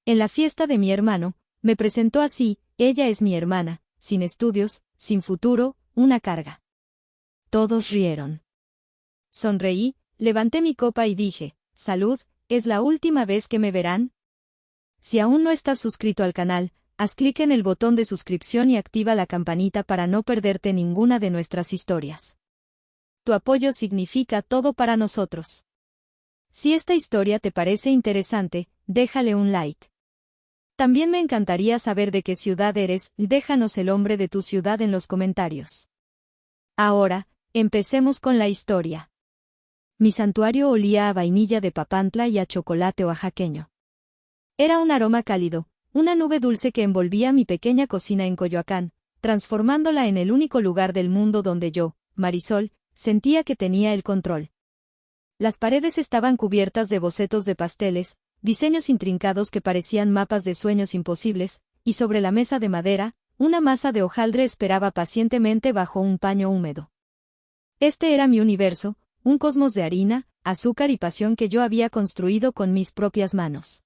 En la fiesta de mi hermano, me presentó así: ella es mi hermana, sin estudios, sin futuro, una carga. Todos rieron. Sonreí, levanté mi copa y dije: salud, ¿es la última vez que me verán? Si aún no estás suscrito al canal, haz clic en el botón de suscripción y activa la campanita para no perderte ninguna de nuestras historias. Tu apoyo significa todo para nosotros. Si esta historia te parece interesante, déjale un like. También me encantaría saber de qué ciudad eres, y déjanos el nombre de tu ciudad en los comentarios. Ahora, empecemos con la historia. Mi santuario olía a vainilla de Papantla y a chocolate oaxaqueño. Era un aroma cálido, una nube dulce que envolvía mi pequeña cocina en Coyoacán, transformándola en el único lugar del mundo donde yo, Marisol, sentía que tenía el control. Las paredes estaban cubiertas de bocetos de pasteles, diseños intrincados que parecían mapas de sueños imposibles, y sobre la mesa de madera, una masa de hojaldre esperaba pacientemente bajo un paño húmedo. Este era mi universo, un cosmos de harina, azúcar y pasión que yo había construido con mis propias manos.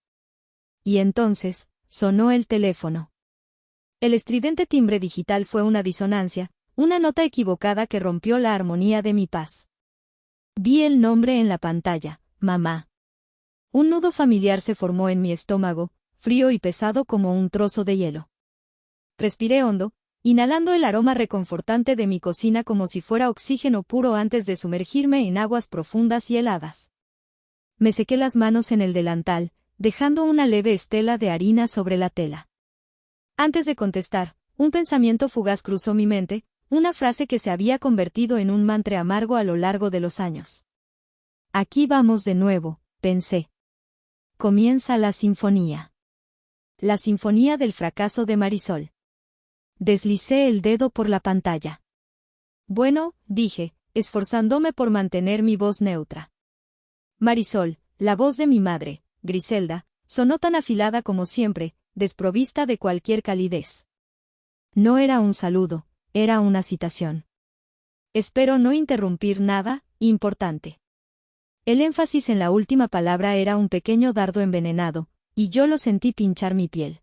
Y entonces, sonó el teléfono. El estridente timbre digital fue una disonancia, una nota equivocada que rompió la armonía de mi paz. Vi el nombre en la pantalla: mamá. Un nudo familiar se formó en mi estómago, frío y pesado como un trozo de hielo. Respiré hondo, inhalando el aroma reconfortante de mi cocina como si fuera oxígeno puro antes de sumergirme en aguas profundas y heladas. Me sequé las manos en el delantal, dejando una leve estela de harina sobre la tela. Antes de contestar, un pensamiento fugaz cruzó mi mente, una frase que se había convertido en un mantra amargo a lo largo de los años. Aquí vamos de nuevo, pensé. Comienza la sinfonía. La sinfonía del fracaso de Marisol. Deslicé el dedo por la pantalla. Bueno, dije, esforzándome por mantener mi voz neutra. Marisol, la voz de mi madre, Griselda, sonó tan afilada como siempre, desprovista de cualquier calidez. No era un saludo, era una citación. Espero no interrumpir nada importante. El énfasis en la última palabra era un pequeño dardo envenenado, y yo lo sentí pinchar mi piel.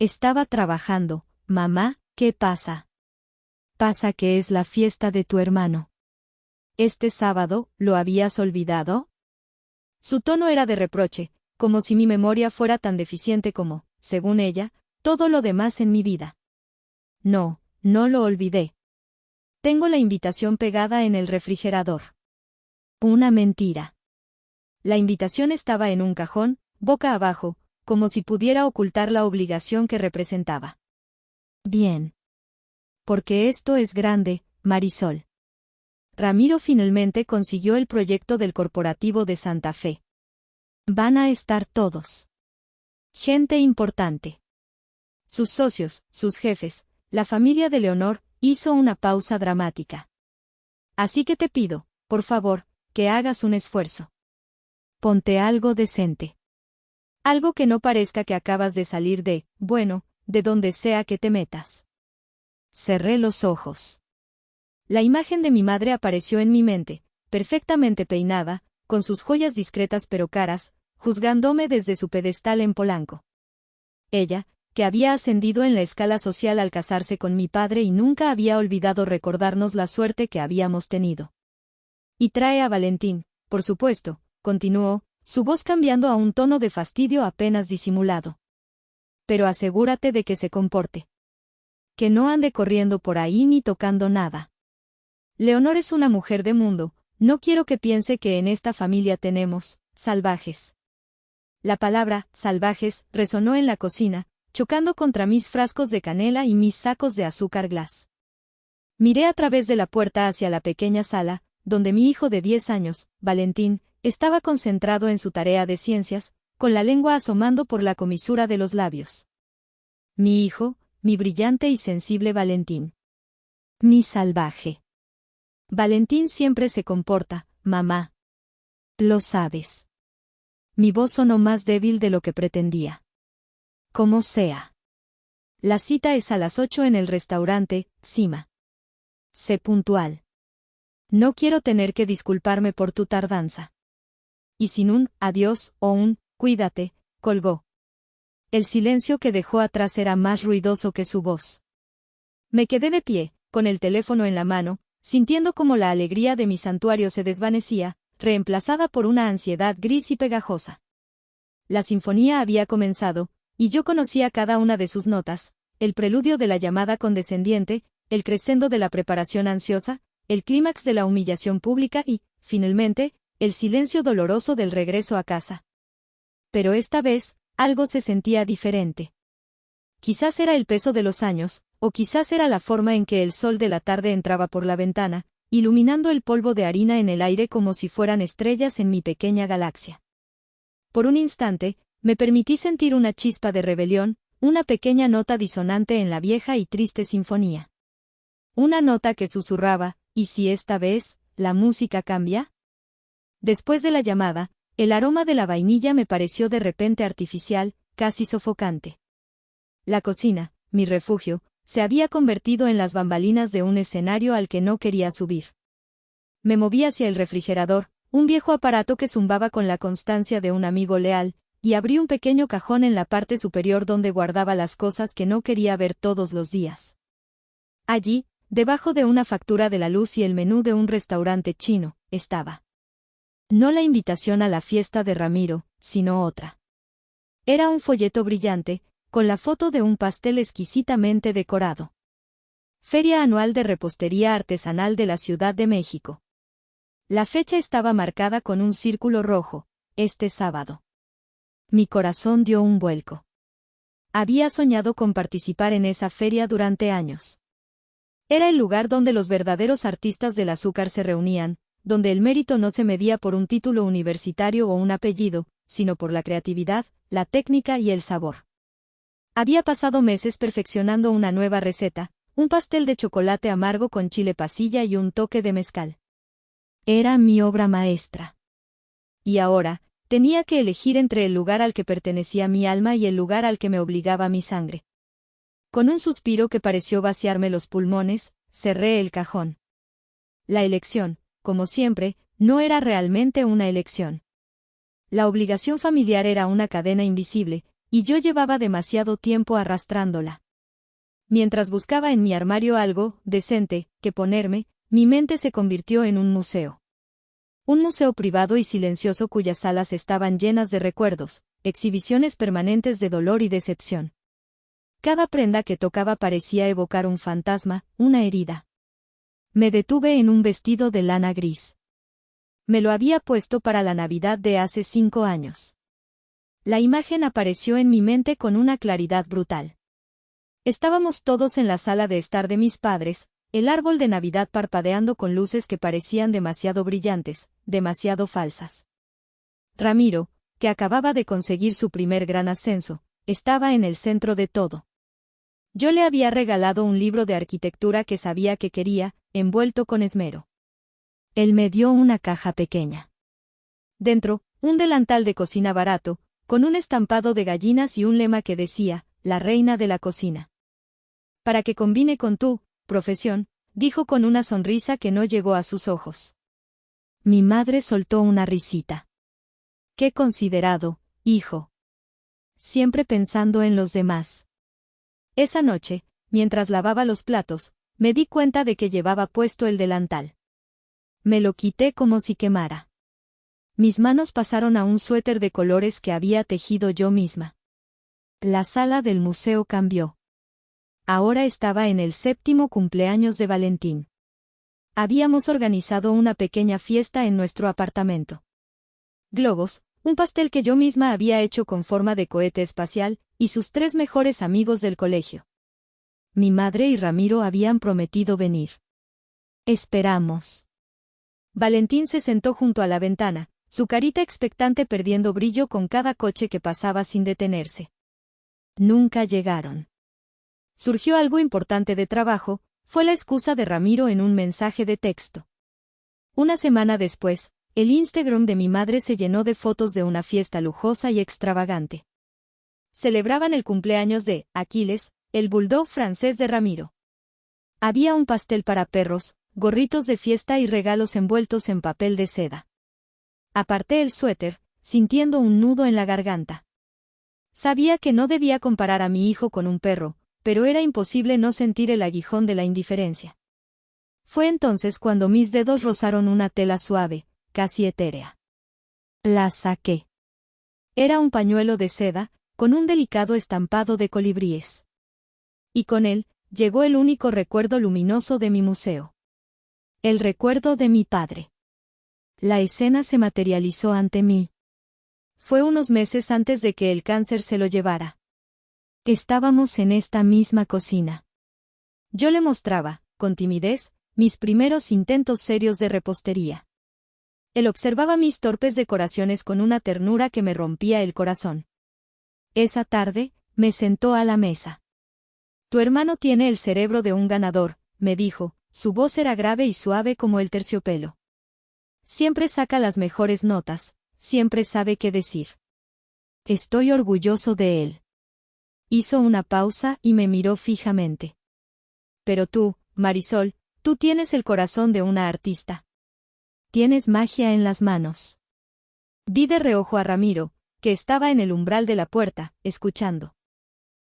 Estaba trabajando, mamá, ¿qué pasa? Pasa que es la fiesta de tu hermano. Este sábado, ¿lo habías olvidado? Su tono era de reproche, como si mi memoria fuera tan deficiente como, según ella, todo lo demás en mi vida. No, no lo olvidé. Tengo la invitación pegada en el refrigerador. Una mentira. La invitación estaba en un cajón, boca abajo, como si pudiera ocultar la obligación que representaba. Bien. Porque esto es grande, Marisol. Ramiro finalmente consiguió el proyecto del Corporativo de Santa Fe. Van a estar todos. Gente importante. Sus socios, sus jefes, la familia de Leonor, hizo una pausa dramática. Así que te pido, por favor, que hagas un esfuerzo. Ponte algo decente. Algo que no parezca que acabas de salir de, bueno, de donde sea que te metas. Cerré los ojos. La imagen de mi madre apareció en mi mente, perfectamente peinada, con sus joyas discretas pero caras, juzgándome desde su pedestal en Polanco. Ella, que había ascendido en la escala social al casarse con mi padre y nunca había olvidado recordarnos la suerte que habíamos tenido. Y trae a Valentín, por supuesto, continuó, su voz cambiando a un tono de fastidio apenas disimulado. Pero asegúrate de que se comporte. Que no ande corriendo por ahí ni tocando nada. Leonor es una mujer de mundo, no quiero que piense que en esta familia tenemos, salvajes. La palabra, salvajes, resonó en la cocina, chocando contra mis frascos de canela y mis sacos de azúcar glass. Miré a través de la puerta hacia la pequeña sala, donde mi hijo de 10 años, Valentín, estaba concentrado en su tarea de ciencias, con la lengua asomando por la comisura de los labios. Mi hijo, mi brillante y sensible Valentín. Mi salvaje. Valentín siempre se comporta, mamá. Lo sabes. Mi voz sonó más débil de lo que pretendía. Como sea. La cita es a las 8 en el restaurante, Cima. Sé puntual. No quiero tener que disculparme por tu tardanza. Y sin un adiós o un cuídate, colgó. El silencio que dejó atrás era más ruidoso que su voz. Me quedé de pie, con el teléfono en la mano, sintiendo como la alegría de mi santuario se desvanecía, reemplazada por una ansiedad gris y pegajosa. La sinfonía había comenzado, y yo conocía cada una de sus notas, el preludio de la llamada condescendiente, el crescendo de la preparación ansiosa, el clímax de la humillación pública y, finalmente, el silencio doloroso del regreso a casa. Pero esta vez, algo se sentía diferente. Quizás era el peso de los años, o quizás era la forma en que el sol de la tarde entraba por la ventana, iluminando el polvo de harina en el aire como si fueran estrellas en mi pequeña galaxia. Por un instante, me permití sentir una chispa de rebelión, una pequeña nota disonante en la vieja y triste sinfonía. Una nota que susurraba, ¿y si esta vez, la música cambia? Después de la llamada, el aroma de la vainilla me pareció de repente artificial, casi sofocante. La cocina, mi refugio, se había convertido en las bambalinas de un escenario al que no quería subir. Me moví hacia el refrigerador, un viejo aparato que zumbaba con la constancia de un amigo leal, y abrí un pequeño cajón en la parte superior donde guardaba las cosas que no quería ver todos los días. Allí, debajo de una factura de la luz y el menú de un restaurante chino, estaba. No la invitación a la fiesta de Ramiro, sino otra. Era un folleto brillante, con la foto de un pastel exquisitamente decorado. Feria Anual de Repostería Artesanal de la Ciudad de México. La fecha estaba marcada con un círculo rojo, este sábado. Mi corazón dio un vuelco. Había soñado con participar en esa feria durante años. Era el lugar donde los verdaderos artistas del azúcar se reunían, donde el mérito no se medía por un título universitario o un apellido, sino por la creatividad, la técnica y el sabor. Había pasado meses perfeccionando una nueva receta, un pastel de chocolate amargo con chile pasilla y un toque de mezcal. Era mi obra maestra. Y ahora, tenía que elegir entre el lugar al que pertenecía mi alma y el lugar al que me obligaba mi sangre. Con un suspiro que pareció vaciarme los pulmones, cerré el cajón. La elección, como siempre, no era realmente una elección. La obligación familiar era una cadena invisible, y yo llevaba demasiado tiempo arrastrándola. Mientras buscaba en mi armario algo decente que ponerme, mi mente se convirtió en un museo. Un museo privado y silencioso cuyas salas estaban llenas de recuerdos, exhibiciones permanentes de dolor y decepción. Cada prenda que tocaba parecía evocar un fantasma, una herida. Me detuve en un vestido de lana gris. Me lo había puesto para la Navidad de hace 5 años. La imagen apareció en mi mente con una claridad brutal. Estábamos todos en la sala de estar de mis padres, el árbol de Navidad parpadeando con luces que parecían demasiado brillantes, demasiado falsas. Ramiro, que acababa de conseguir su primer gran ascenso, estaba en el centro de todo. Yo le había regalado un libro de arquitectura que sabía que quería, envuelto con esmero. Él me dio una caja pequeña. Dentro, un delantal de cocina barato, con un estampado de gallinas y un lema que decía, la reina de la cocina. Para que combine con tu profesión, dijo con una sonrisa que no llegó a sus ojos. Mi madre soltó una risita. Qué considerado, hijo. Siempre pensando en los demás. Esa noche, mientras lavaba los platos, me di cuenta de que llevaba puesto el delantal. Me lo quité como si quemara. Mis manos pasaron a un suéter de colores que había tejido yo misma. La sala del museo cambió. Ahora estaba en el 7º cumpleaños de Valentín. Habíamos organizado una pequeña fiesta en nuestro apartamento. Globos, un pastel que yo misma había hecho con forma de cohete espacial, y sus 3 mejores amigos del colegio. Mi madre y Ramiro habían prometido venir. Esperamos. Valentín se sentó junto a la ventana, su carita expectante perdiendo brillo con cada coche que pasaba sin detenerse. Nunca llegaron. Surgió algo importante de trabajo, fue la excusa de Ramiro en un mensaje de texto. Una semana después, el Instagram de mi madre se llenó de fotos de una fiesta lujosa y extravagante. Celebraban el cumpleaños de Aquiles, el bulldog francés de Ramiro. Había un pastel para perros, gorritos de fiesta y regalos envueltos en papel de seda. Aparté el suéter, sintiendo un nudo en la garganta. Sabía que no debía comparar a mi hijo con un perro, pero era imposible no sentir el aguijón de la indiferencia. Fue entonces cuando mis dedos rozaron una tela suave, casi etérea. La saqué. Era un pañuelo de seda, con un delicado estampado de colibríes. Y con él, llegó el único recuerdo luminoso de mi museo. El recuerdo de mi padre. La escena se materializó ante mí. Fue unos meses antes de que el cáncer se lo llevara. Estábamos en esta misma cocina. Yo le mostraba, con timidez, mis primeros intentos serios de repostería. Él observaba mis torpes decoraciones con una ternura que me rompía el corazón. Esa tarde, me sentó a la mesa. Tu hermano tiene el cerebro de un ganador, me dijo, su voz era grave y suave como el terciopelo. Siempre saca las mejores notas, siempre sabe qué decir. Estoy orgulloso de él. Hizo una pausa y me miró fijamente. Pero tú, Marisol, tú tienes el corazón de una artista. Tienes magia en las manos. Vi de reojo a Ramiro, que estaba en el umbral de la puerta, escuchando.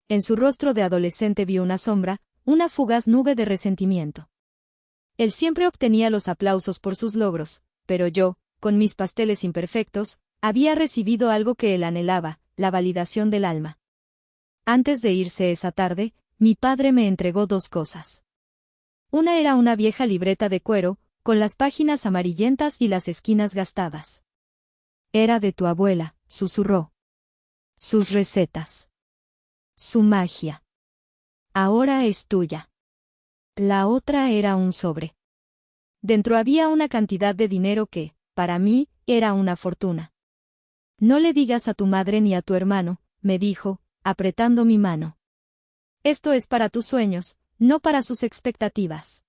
En su rostro de adolescente vi una sombra, una fugaz nube de resentimiento. Él siempre obtenía los aplausos por sus logros, pero yo, con mis pasteles imperfectos, había recibido algo que él anhelaba, la validación del alma. Antes de irse esa tarde, mi padre me entregó dos cosas. Una era una vieja libreta de cuero, con las páginas amarillentas y las esquinas gastadas. Era de tu abuela, susurró. Sus recetas. Su magia. Ahora es tuya. La otra era un sobre. Dentro había una cantidad de dinero que, para mí, era una fortuna. No le digas a tu madre ni a tu hermano, me dijo, apretando mi mano. Esto es para tus sueños, no para sus expectativas.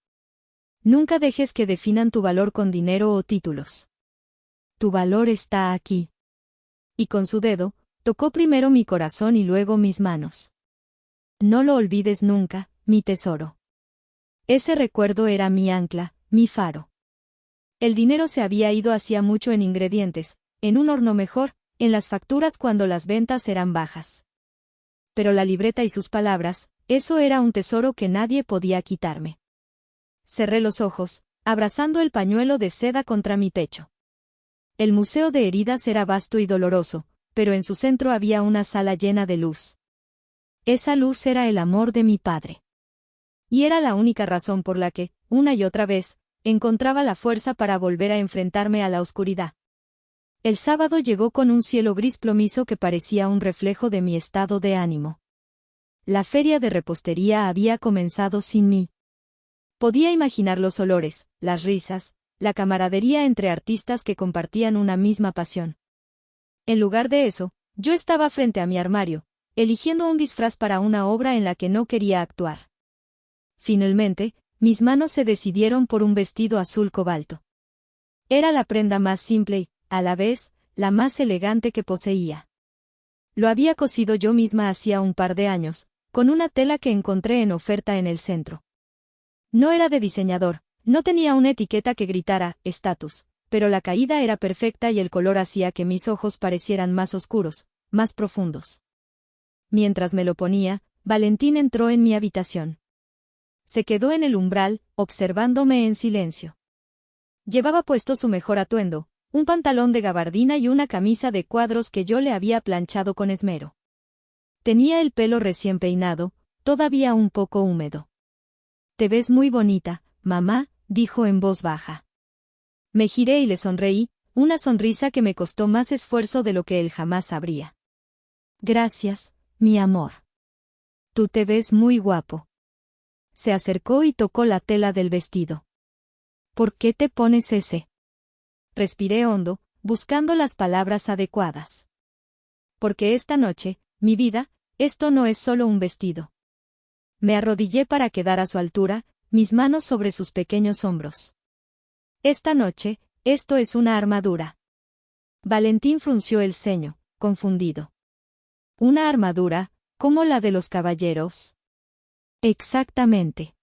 Nunca dejes que definan tu valor con dinero o títulos. Tu valor está aquí. Y con su dedo, tocó primero mi corazón y luego mis manos. No lo olvides nunca, mi tesoro. Ese recuerdo era mi ancla, mi faro. El dinero se había ido hacía mucho en ingredientes, en un horno mejor, en las facturas cuando las ventas eran bajas. Pero la libreta y sus palabras, eso era un tesoro que nadie podía quitarme. Cerré los ojos, abrazando el pañuelo de seda contra mi pecho. El Museo de Heridas era vasto y doloroso, pero en su centro había una sala llena de luz. Esa luz era el amor de mi padre. Y era la única razón por la que, una y otra vez, encontraba la fuerza para volver a enfrentarme a la oscuridad. El sábado llegó con un cielo gris plomizo que parecía un reflejo de mi estado de ánimo. La feria de repostería había comenzado sin mí. Podía imaginar los olores, las risas, la camaradería entre artistas que compartían una misma pasión. En lugar de eso, yo estaba frente a mi armario, eligiendo un disfraz para una obra en la que no quería actuar. Finalmente, mis manos se decidieron por un vestido azul cobalto. Era la prenda más simple y, a la vez, la más elegante que poseía. Lo había cosido yo misma hacía un par de años, con una tela que encontré en oferta en el centro. No era de diseñador, no tenía una etiqueta que gritara, estatus, pero la caída era perfecta y el color hacía que mis ojos parecieran más oscuros, más profundos. Mientras me lo ponía, Valentín entró en mi habitación. Se quedó en el umbral, observándome en silencio. Llevaba puesto su mejor atuendo, un pantalón de gabardina y una camisa de cuadros que yo le había planchado con esmero. Tenía el pelo recién peinado, todavía un poco húmedo. Te ves muy bonita, mamá, dijo en voz baja. Me giré y le sonreí, una sonrisa que me costó más esfuerzo de lo que él jamás sabría. Gracias, mi amor. Tú te ves muy guapo. Se acercó y tocó la tela del vestido. ¿Por qué te pones ese? Respiré hondo, buscando las palabras adecuadas. Porque esta noche, mi vida, esto no es solo un vestido. Me arrodillé para quedar a su altura, mis manos sobre sus pequeños hombros. Esta noche, esto es una armadura. Valentín frunció el ceño, confundido. ¿Una armadura, como la de los caballeros? Exactamente.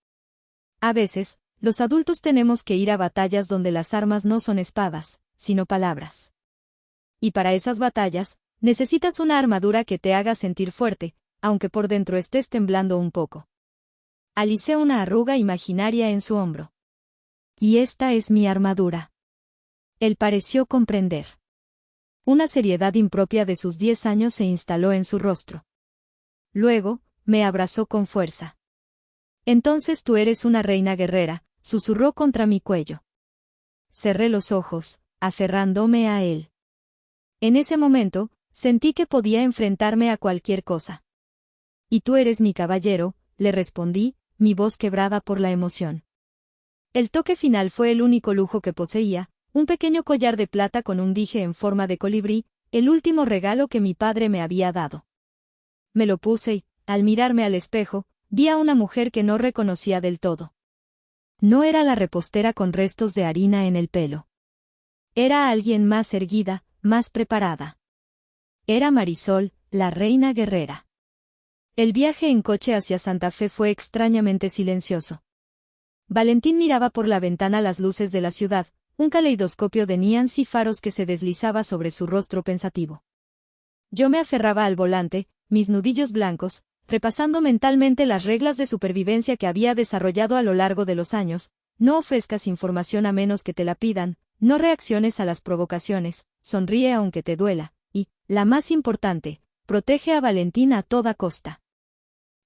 A veces, los adultos tenemos que ir a batallas donde las armas no son espadas, sino palabras. Y para esas batallas, Necesitas una armadura que te haga sentir fuerte, aunque por dentro estés temblando un poco. Alicé una arruga imaginaria en su hombro. Y esta es mi armadura. Él pareció comprender. Una seriedad impropia de sus 10 años se instaló en su rostro. Luego, me abrazó con fuerza. Entonces tú eres una reina guerrera, susurró contra mi cuello. Cerré los ojos, aferrándome a él. En ese momento, sentí que podía enfrentarme a cualquier cosa. Y tú eres mi caballero, le respondí, mi voz quebrada por la emoción. El toque final fue el único lujo que poseía, un pequeño collar de plata con un dije en forma de colibrí, el último regalo que mi padre me había dado. Me lo puse y, al mirarme al espejo, vi a una mujer que no reconocía del todo. No era la repostera con restos de harina en el pelo. Era alguien más erguida, más preparada. Era Marisol, la reina guerrera. El viaje en coche hacia Santa Fe fue extrañamente silencioso. Valentín miraba por la ventana las luces de la ciudad, un caleidoscopio de neones y faros que se deslizaba sobre su rostro pensativo. Yo me aferraba al volante, mis nudillos blancos, repasando mentalmente las reglas de supervivencia que había desarrollado a lo largo de los años. No ofrezcas información a menos que te la pidan, no reacciones a las provocaciones, sonríe aunque te duela, y, la más importante, protege a Valentín a toda costa.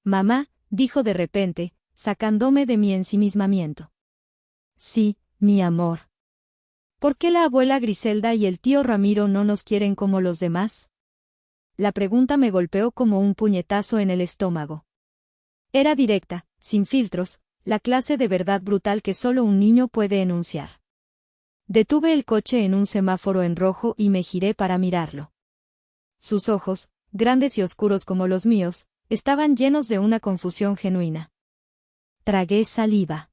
Mamá, dijo de repente, sacándome de mi ensimismamiento. Sí, mi amor. ¿Por qué la abuela Griselda y el tío Ramiro no nos quieren como los demás? La pregunta me golpeó como un puñetazo en el estómago. Era directa, sin filtros, la clase de verdad brutal que solo un niño puede enunciar. Detuve el coche en un semáforo en rojo y me giré para mirarlo. Sus ojos, grandes y oscuros como los míos, estaban llenos de una confusión genuina. Tragué saliva.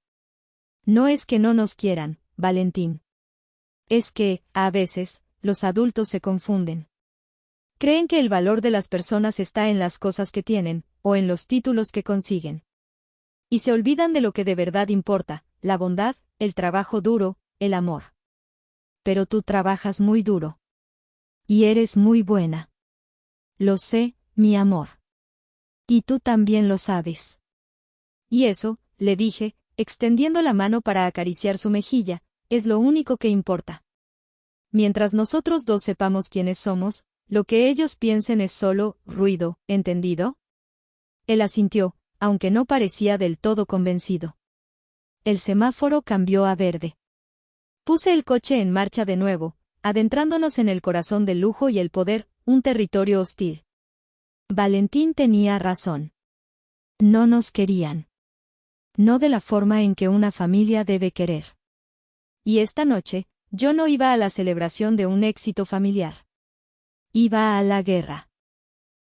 No es que no nos quieran, Valentín. Es que, a veces, los adultos se confunden. Creen que el valor de las personas está en las cosas que tienen, o en los títulos que consiguen. Y se olvidan de lo que de verdad importa, la bondad, el trabajo duro, el amor. Pero tú trabajas muy duro. Y eres muy buena. Lo sé, mi amor. Y tú también lo sabes. Y eso, le dije, extendiendo la mano para acariciar su mejilla, es lo único que importa. Mientras nosotros dos sepamos quiénes somos, lo que ellos piensen es solo ruido, ¿entendido? Él asintió, aunque no parecía del todo convencido. El semáforo cambió a verde. Puse el coche en marcha de nuevo, adentrándonos en el corazón del lujo y el poder, un territorio hostil. Valentín tenía razón. No nos querían. No de la forma en que una familia debe querer. Y esta noche, yo no iba a la celebración de un éxito familiar. Iba a la guerra.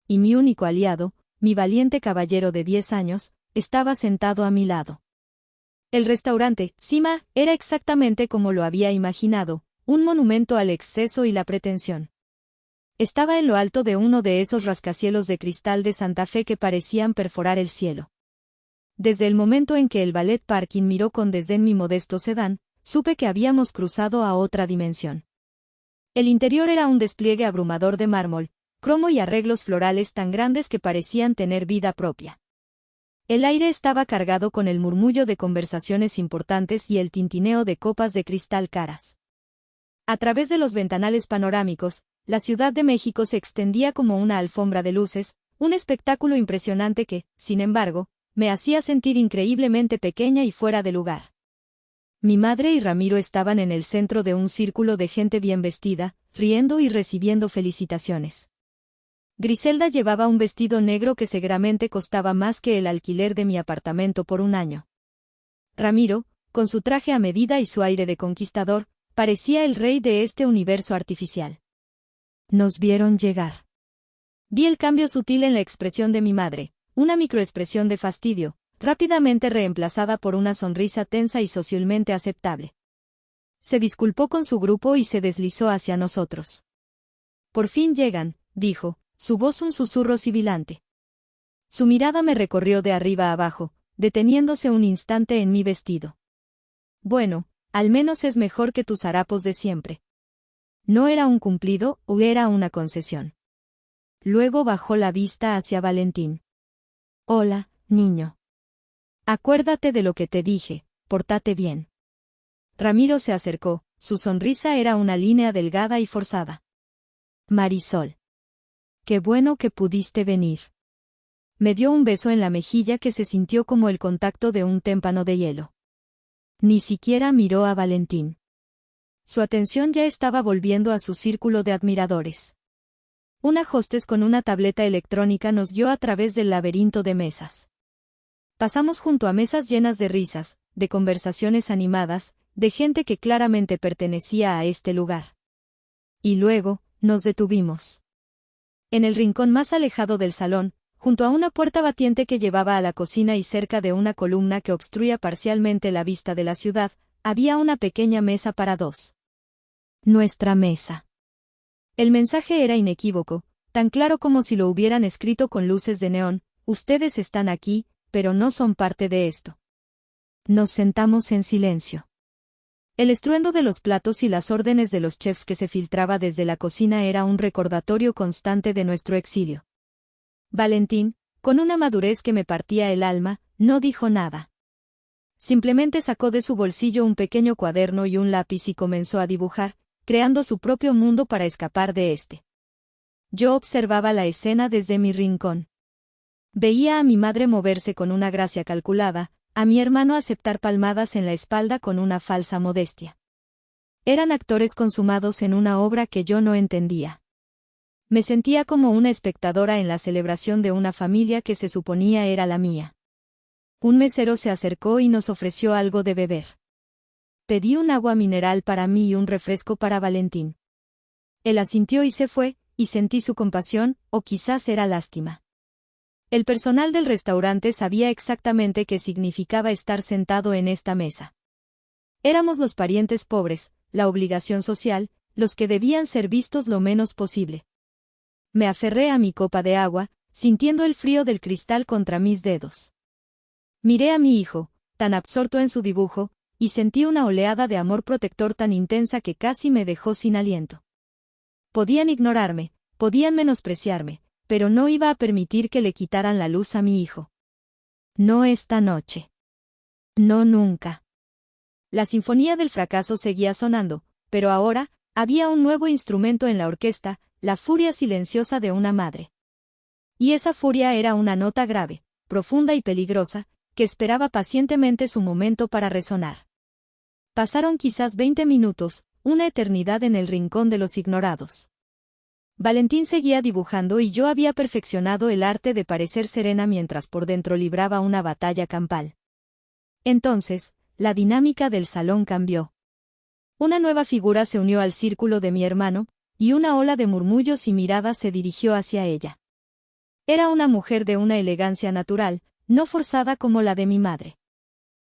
Y mi único aliado, mi valiente caballero de 10 años, estaba sentado a mi lado. El restaurante, Cima, era exactamente como lo había imaginado, un monumento al exceso y la pretensión. Estaba en lo alto de uno de esos rascacielos de cristal de Santa Fe que parecían perforar el cielo. Desde el momento en que el ballet parking miró con desdén mi modesto sedán, supe que habíamos cruzado a otra dimensión. El interior era un despliegue abrumador de mármol, cromo y arreglos florales tan grandes que parecían tener vida propia. El aire estaba cargado con el murmullo de conversaciones importantes y el tintineo de copas de cristal caras. A través de los ventanales panorámicos, la Ciudad de México se extendía como una alfombra de luces, un espectáculo impresionante que, sin embargo, me hacía sentir increíblemente pequeña y fuera de lugar. Mi madre y Ramiro estaban en el centro de un círculo de gente bien vestida, riendo y recibiendo felicitaciones. Griselda llevaba un vestido negro que seguramente costaba más que el alquiler de mi apartamento por un año. Ramiro, con su traje a medida y su aire de conquistador, parecía el rey de este universo artificial. Nos vieron llegar. Vi el cambio sutil en la expresión de mi madre, una microexpresión de fastidio, rápidamente reemplazada por una sonrisa tensa y socialmente aceptable. Se disculpó con su grupo y se deslizó hacia nosotros. Por fin llegan, dijo, su voz un susurro sibilante. Su mirada me recorrió de arriba a abajo, deteniéndose un instante en mi vestido. Bueno, al menos es mejor que tus harapos de siempre. ¿No era un cumplido o era una concesión? luego bajó la vista hacia Valentín. Hola, niño. Acuérdate de lo que te dije, pórtate bien. Ramiro se acercó, su sonrisa era una línea delgada y forzada. Marisol. Qué bueno que pudiste venir. Me dio un beso en la mejilla que se sintió como el contacto de un témpano de hielo. Ni siquiera miró a Valentín. Su atención ya estaba volviendo a su círculo de admiradores. Una hostess con una tableta electrónica nos guió a través del laberinto de mesas. Pasamos junto a mesas llenas de risas, de conversaciones animadas, de gente que claramente pertenecía a este lugar. Y luego, nos detuvimos. En el rincón más alejado del salón, junto a una puerta batiente que llevaba a la cocina y cerca de una columna que obstruía parcialmente la vista de la ciudad, había una pequeña mesa para dos. Nuestra mesa. El mensaje era inequívoco, tan claro como si lo hubieran escrito con luces de neón: ustedes están aquí, pero no son parte de esto. Nos sentamos en silencio. El estruendo de los platos y las órdenes de los chefs que se filtraba desde la cocina era un recordatorio constante de nuestro exilio. Valentín, con una madurez que me partía el alma, no dijo nada. Simplemente sacó de su bolsillo un pequeño cuaderno y un lápiz y comenzó a dibujar, creando su propio mundo para escapar de este. Yo observaba la escena desde mi rincón. Veía a mi madre moverse con una gracia calculada, a mi hermano aceptar palmadas en la espalda con una falsa modestia. Eran actores consumados en una obra que yo no entendía. Me sentía como una espectadora en la celebración de una familia que se suponía era la mía. Un mesero se acercó y nos ofreció algo de beber. Pedí un agua mineral para mí y un refresco para Valentín. Él asintió y se fue, y sentí su compasión, o quizás era lástima. El personal del restaurante sabía exactamente qué significaba estar sentado en esta mesa. Éramos los parientes pobres, la obligación social, los que debían ser vistos lo menos posible. Me aferré a mi copa de agua, sintiendo el frío del cristal contra mis dedos. Miré a mi hijo, tan absorto en su dibujo, y sentí una oleada de amor protector tan intensa que casi me dejó sin aliento. Podían ignorarme, podían menospreciarme, pero no iba a permitir que le quitaran la luz a mi hijo. No esta noche. No nunca. La sinfonía del fracaso seguía sonando, pero ahora, había un nuevo instrumento en la orquesta, la furia silenciosa de una madre. Y esa furia era una nota grave, profunda y peligrosa, que esperaba pacientemente su momento para resonar. Pasaron quizás 20 minutos, una eternidad en el rincón de los ignorados. Valentín seguía dibujando y yo había perfeccionado el arte de parecer serena mientras por dentro libraba una batalla campal. Entonces, la dinámica del salón cambió. Una nueva figura se unió al círculo de mi hermano, y una ola de murmullos y miradas se dirigió hacia ella. Era una mujer de una elegancia natural, no forzada como la de mi madre.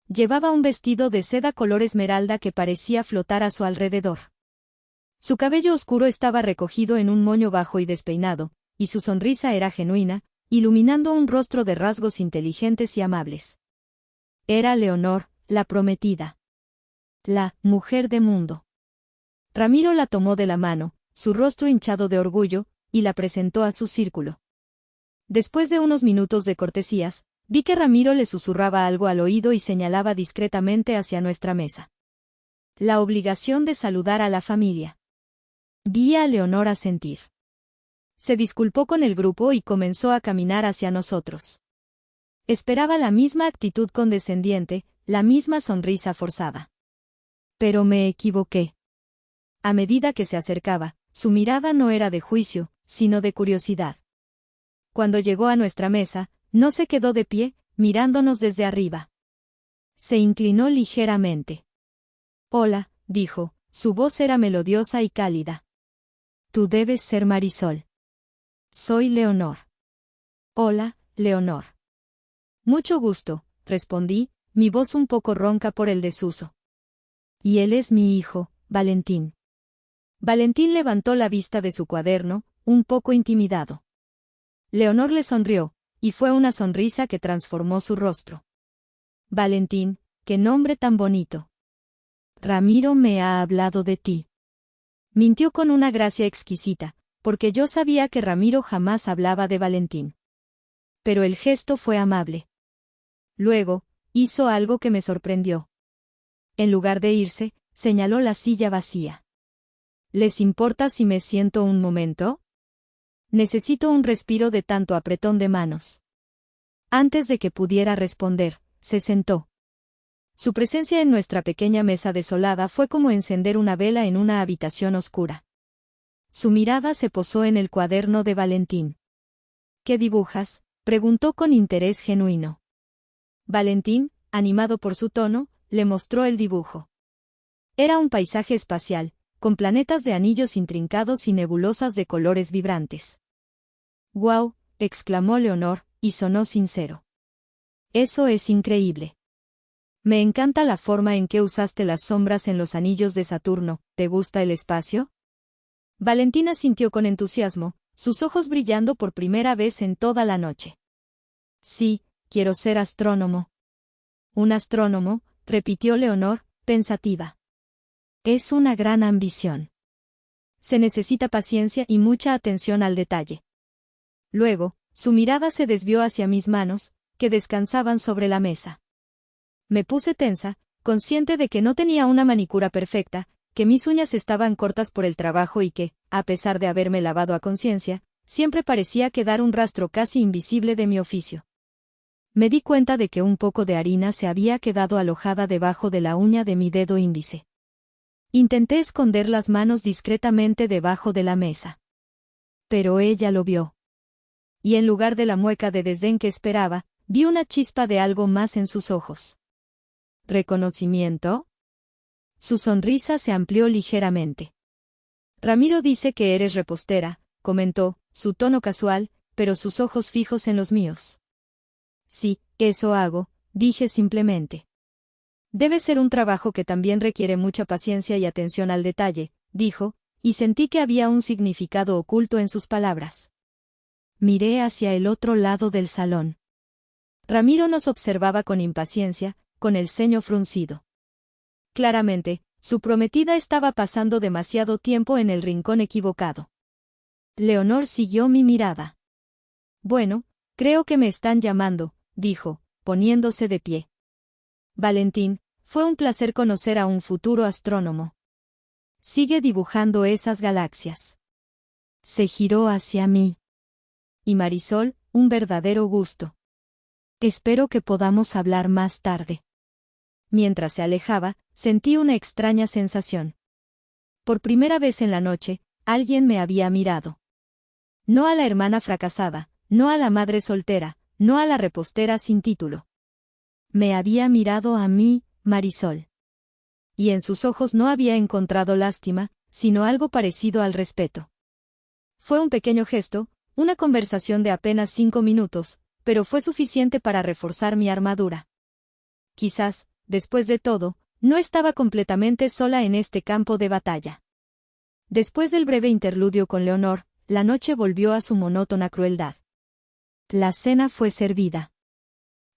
Llevaba un vestido de seda color esmeralda que parecía flotar a su alrededor. Su cabello oscuro estaba recogido en un moño bajo y despeinado, y su sonrisa era genuina, iluminando un rostro de rasgos inteligentes y amables. Era Leonor, la prometida. La mujer de mundo. Ramiro la tomó de la mano, su rostro hinchado de orgullo, y la presentó a su círculo. Después de unos minutos de cortesías, vi que Ramiro le susurraba algo al oído y señalaba discretamente hacia nuestra mesa. La obligación de saludar a la familia. Vi a Leonor asentir. Se disculpó con el grupo y comenzó a caminar hacia nosotros. Esperaba la misma actitud condescendiente, la misma sonrisa forzada. Pero me equivoqué. A medida que se acercaba, su mirada no era de juicio, sino de curiosidad. Cuando llegó a nuestra mesa, no se quedó de pie, mirándonos desde arriba. Se inclinó ligeramente. Hola, dijo, su voz era melodiosa y cálida. Tú debes ser Marisol. Soy Leonor. Hola, Leonor. Mucho gusto, respondí, mi voz un poco ronca por el desuso. Y él es mi hijo, Valentín. Valentín levantó la vista de su cuaderno, un poco intimidado. Leonor le sonrió, y fue una sonrisa que transformó su rostro. Valentín, qué nombre tan bonito. Ramiro me ha hablado de ti. Mintió con una gracia exquisita, porque yo sabía que Ramiro jamás hablaba de Valentín. Pero el gesto fue amable. Luego, hizo algo que me sorprendió. En lugar de irse, señaló la silla vacía. ¿Les importa si me siento un momento? Necesito un respiro de tanto apretón de manos. Antes de que pudiera responder, se sentó. Su presencia en nuestra pequeña mesa desolada fue como encender una vela en una habitación oscura. Su mirada se posó en el cuaderno de Valentín. ¿Qué dibujas?, preguntó con interés genuino. Valentín, animado por su tono, le mostró el dibujo. Era un paisaje espacial, con planetas de anillos intrincados y nebulosas de colores vibrantes. «¡Guau!», exclamó Leonor, y sonó sincero. «Eso es increíble. Me encanta la forma en que usaste las sombras en los anillos de Saturno. ¿Te gusta el espacio?». Valentina sintió con entusiasmo, sus ojos brillando por primera vez en toda la noche. «Sí, quiero ser astrónomo». «¿Un astrónomo?», repitió Leonor, pensativa. «Es una gran ambición. Se necesita paciencia y mucha atención al detalle». Luego, su mirada se desvió hacia mis manos, que descansaban sobre la mesa. Me puse tensa, consciente de que no tenía una manicura perfecta, que mis uñas estaban cortas por el trabajo y que, a pesar de haberme lavado a conciencia, siempre parecía quedar un rastro casi invisible de mi oficio. Me di cuenta de que un poco de harina se había quedado alojada debajo de la uña de mi dedo índice. Intenté esconder las manos discretamente debajo de la mesa. Pero ella lo vio. Y en lugar de la mueca de desdén que esperaba, vi una chispa de algo más en sus ojos. ¿Reconocimiento? Su sonrisa se amplió ligeramente. Ramiro dice que eres repostera, comentó, su tono casual, pero sus ojos fijos en los míos. Sí, eso hago, dije simplemente. Debe ser un trabajo que también requiere mucha paciencia y atención al detalle, dijo, y sentí que había un significado oculto en sus palabras. Miré hacia el otro lado del salón. Ramiro nos observaba con impaciencia, con el ceño fruncido. Claramente, su prometida estaba pasando demasiado tiempo en el rincón equivocado. Leonor siguió mi mirada. Bueno, creo que me están llamando, dijo, poniéndose de pie. Valentín, fue un placer conocer a un futuro astrónomo. Sigue dibujando esas galaxias. Se giró hacia mí. Y Marisol, un verdadero gusto. Espero que podamos hablar más tarde. Mientras se alejaba, sentí una extraña sensación. Por primera vez en la noche, alguien me había mirado. No a la hermana fracasada, no a la madre soltera, no a la repostera sin título. Me había mirado a mí, Marisol. Y en sus ojos no había encontrado lástima, sino algo parecido al respeto. Fue un pequeño gesto, una conversación de apenas 5 minutos, pero fue suficiente para reforzar mi armadura. Quizás, después de todo, no estaba completamente sola en este campo de batalla. Después del breve interludio con Leonor, la noche volvió a su monótona crueldad. La cena fue servida.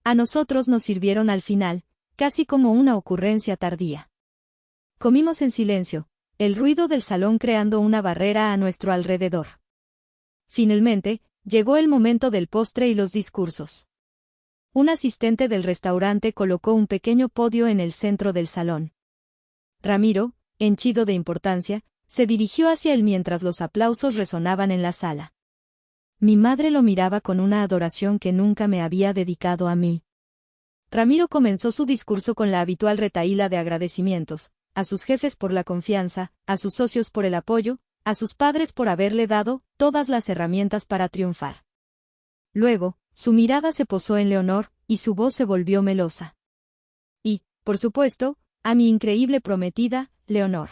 A nosotros nos sirvieron al final, casi como una ocurrencia tardía. Comimos en silencio, el ruido del salón creando una barrera a nuestro alrededor. Finalmente, llegó el momento del postre y los discursos. Un asistente del restaurante colocó un pequeño podio en el centro del salón. Ramiro, henchido de importancia, se dirigió hacia él mientras los aplausos resonaban en la sala. Mi madre lo miraba con una adoración que nunca me había dedicado a mí. Ramiro comenzó su discurso con la habitual retahíla de agradecimientos, a sus jefes por la confianza, a sus socios por el apoyo, a sus padres por haberle dado todas las herramientas para triunfar. Luego, su mirada se posó en Leonor, y su voz se volvió melosa. Y, por supuesto, a mi increíble prometida, Leonor.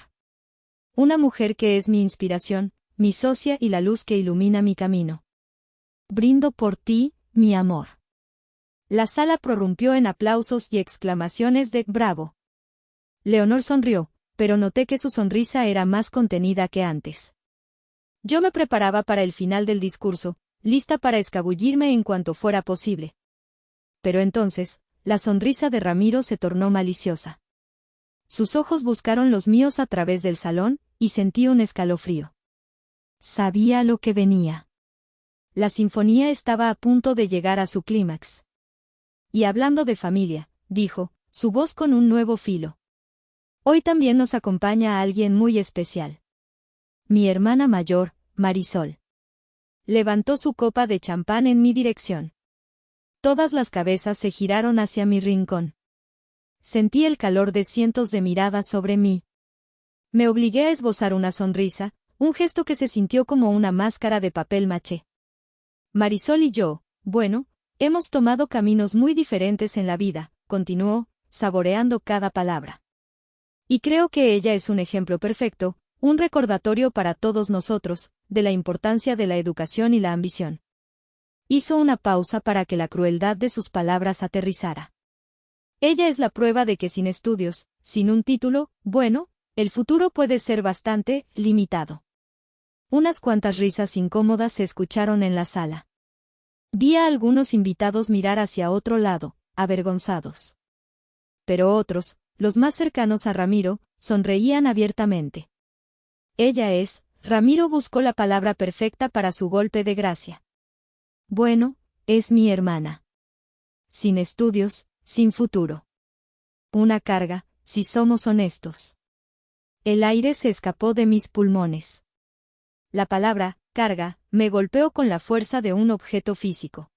Una mujer que es mi inspiración, mi socia y la luz que ilumina mi camino. Brindo por ti, mi amor. La sala prorrumpió en aplausos y exclamaciones de «¡Bravo!». Leonor sonrió, pero noté que su sonrisa era más contenida que antes. Yo me preparaba para el final del discurso, lista para escabullirme en cuanto fuera posible. Pero entonces, la sonrisa de Ramiro se tornó maliciosa. Sus ojos buscaron los míos a través del salón, y sentí un escalofrío. Sabía lo que venía. La sinfonía estaba a punto de llegar a su clímax. Y hablando de familia, dijo, su voz con un nuevo filo. Hoy también nos acompaña alguien muy especial. Mi hermana mayor, Marisol. Levantó su copa de champán en mi dirección. Todas las cabezas se giraron hacia mi rincón. Sentí el calor de cientos de miradas sobre mí. Me obligué a esbozar una sonrisa, un gesto que se sintió como una máscara de papel maché. Marisol y yo, bueno, hemos tomado caminos muy diferentes en la vida, continuó, saboreando cada palabra. Y creo que ella es un ejemplo perfecto, un recordatorio para todos nosotros, de la importancia de la educación y la ambición. Hizo una pausa para que la crueldad de sus palabras aterrizara. Ella es la prueba de que sin estudios, sin un título, bueno, el futuro puede ser bastante limitado. Unas cuantas risas incómodas se escucharon en la sala. Vi a algunos invitados mirar hacia otro lado, avergonzados. Pero otros, los más cercanos a Ramiro, sonreían abiertamente. Ramiro buscó la palabra perfecta para su golpe de gracia. Bueno, es mi hermana. Sin estudios, sin futuro. Una carga, si somos honestos. El aire se escapó de mis pulmones. La palabra, carga, me golpeó con la fuerza de un objeto físico.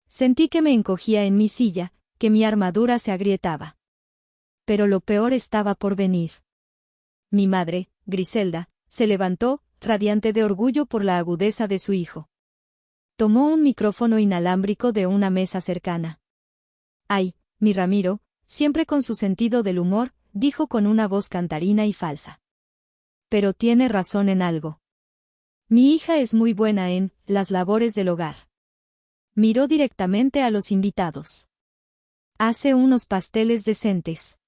Sentí que me encogía en mi silla, que mi armadura se agrietaba. Pero lo peor estaba por venir. Mi madre, Griselda, se levantó, radiante de orgullo por la agudeza de su hijo. Tomó un micrófono inalámbrico de una mesa cercana. Ay, mi Ramiro, siempre con su sentido del humor, dijo con una voz cantarina y falsa. Pero tiene razón en algo. Mi hija es muy buena en las labores del hogar. Miró directamente a los invitados. Hace unos pasteles decentes.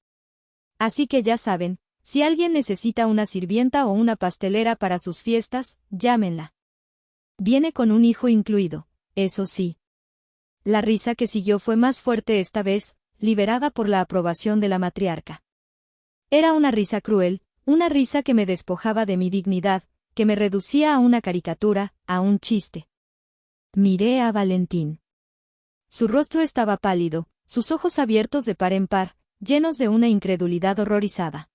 Así que ya saben, si alguien necesita una sirvienta o una pastelera para sus fiestas, llámenla. Viene con un hijo incluido, eso sí. La risa que siguió fue más fuerte esta vez, liberada por la aprobación de la matriarca. Era una risa cruel, una risa que me despojaba de mi dignidad, que me reducía a una caricatura, a un chiste. Miré a Valentín. Su rostro estaba pálido, sus ojos abiertos de par en par, llenos de una incredulidad horrorizada.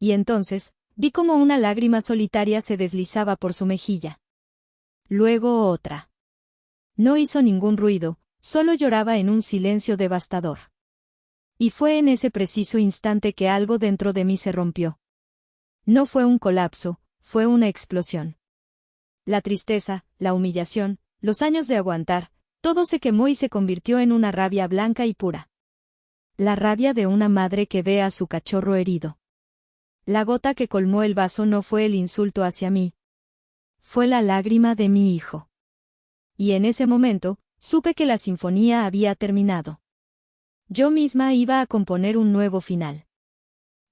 Y entonces, vi como una lágrima solitaria se deslizaba por su mejilla. Luego otra. No hizo ningún ruido, solo lloraba en un silencio devastador. Y fue en ese preciso instante que algo dentro de mí se rompió. No fue un colapso, fue una explosión. La tristeza, la humillación, los años de aguantar, todo se quemó y se convirtió en una rabia blanca y pura. La rabia de una madre que ve a su cachorro herido. La gota que colmó el vaso no fue el insulto hacia mí. Fue la lágrima de mi hijo. Y en ese momento, supe que la sinfonía había terminado. Yo misma iba a componer un nuevo final.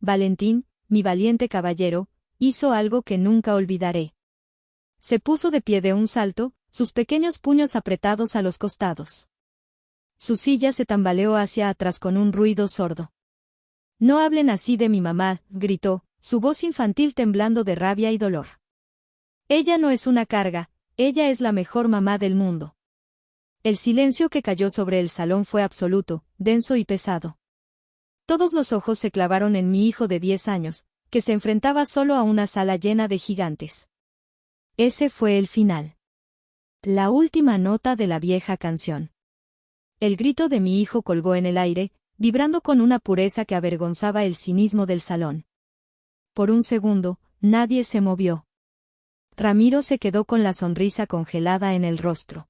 Valentín, mi valiente caballero, hizo algo que nunca olvidaré. Se puso de pie de un salto, sus pequeños puños apretados a los costados. Su silla se tambaleó hacia atrás con un ruido sordo. No hablen así de mi mamá, gritó, su voz infantil temblando de rabia y dolor. Ella no es una carga, ella es la mejor mamá del mundo. El silencio que cayó sobre el salón fue absoluto, denso y pesado. Todos los ojos se clavaron en mi hijo de 10 años, que se enfrentaba solo a una sala llena de gigantes. Ese fue el final. La última nota de la vieja canción. El grito de mi hijo colgó en el aire, vibrando con una pureza que avergonzaba el cinismo del salón. Por un segundo, nadie se movió. Ramiro se quedó con la sonrisa congelada en el rostro.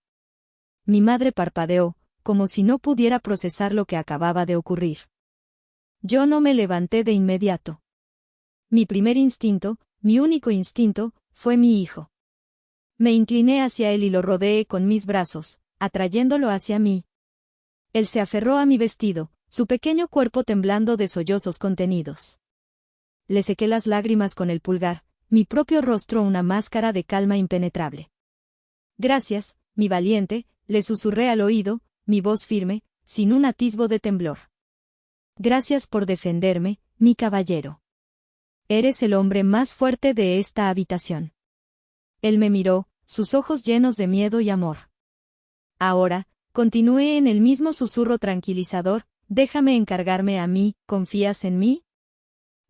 Mi madre parpadeó, como si no pudiera procesar lo que acababa de ocurrir. Yo no me levanté de inmediato. Mi primer instinto, mi único instinto, fue mi hijo. Me incliné hacia él y lo rodeé con mis brazos, atrayéndolo hacia mí. Él se aferró a mi vestido, su pequeño cuerpo temblando de sollozos contenidos. Le sequé las lágrimas con el pulgar, mi propio rostro una máscara de calma impenetrable. Gracias, mi valiente, le susurré al oído, mi voz firme, sin un atisbo de temblor. Gracias por defenderme, mi caballero. Eres el hombre más fuerte de esta habitación. Él me miró, sus ojos llenos de miedo y amor. Ahora, continué en el mismo susurro tranquilizador, déjame encargarme a mí, ¿confías en mí?